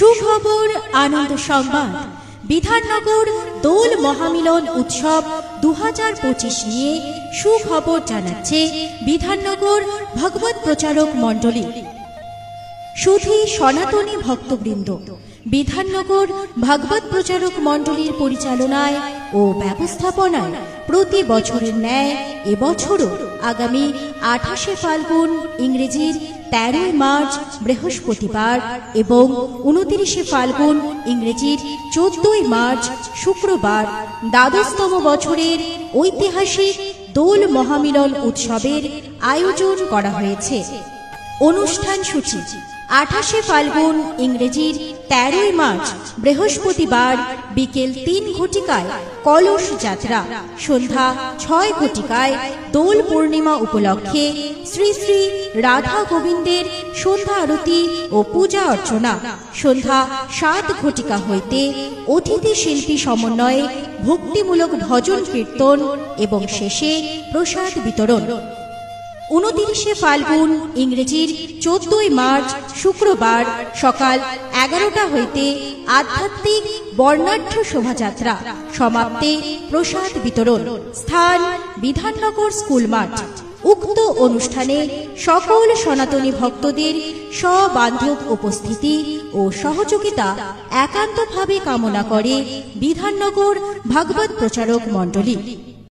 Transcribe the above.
সুখবর আনন্দ সংবাদ। বিধাননগর দোল মহামিলন উৎসব 2025 নিয়ে সুখবর জানাচ্ছে বিধাননগর ভগবত প্রচারক মণ্ডলী। শুধু সনাতনী ভক্তবৃন্দ, বিধাননগর ভগবত প্রচারক মণ্ডলীর পরিচালনায় ও ব্যবস্থাপনায় প্রতি বছরের ন্যায় এবছরও আগামী 28শে ফাল্গুন ইংরেজির 13 মার্চ বৃহস্পতিবার এবং 29শে ফাল্গুন ইংরেজির 14 মার্চ শুক্রবার দ্বাদশতম বছরের ঐতিহাসিক দোল মহামিলন উৎসবের আয়োজন করা হয়েছে। অনুষ্ঠান সূচি: 28শে ফাল্গুন ইংরেজির 13 মার্চ বৃহস্পতিবার বিকেল 3 ঘটিকায় কলস যাত্রা, সন্ধ্যা 6 ঘটিকায় দোল পূর্ণিমা উপলক্ষে শ্রী শ্রী রাধা গোবিন্দের সন্ধ্যা আরতি ও পূজা অর্চনা, সন্ধ্যা 7 ঘটিকা হইতে অতিথি শিল্পী সমন্বয়ে ভক্তিমূলক ভজন কীর্তন এবং শেষে প্রসাদ বিতরণ। 29শে ফাল্গুন ইংরেজির 14 মার্চ শুক্রবার সকাল 11টা হইতে আধ্যাত্মিক বর্ণাঢ্য শোভাযাত্রা, সমাপ্তে প্রসাদ বিতরণ। স্থান বিধাননগর স্কুল মাঠ। উক্ত অনুষ্ঠানে সকল সনাতনী ভক্তদের সবান্ধব উপস্থিতি ও সহযোগিতা একান্তভাবে কামনা করে বিধাননগর ভগবত প্রচারক মণ্ডলী।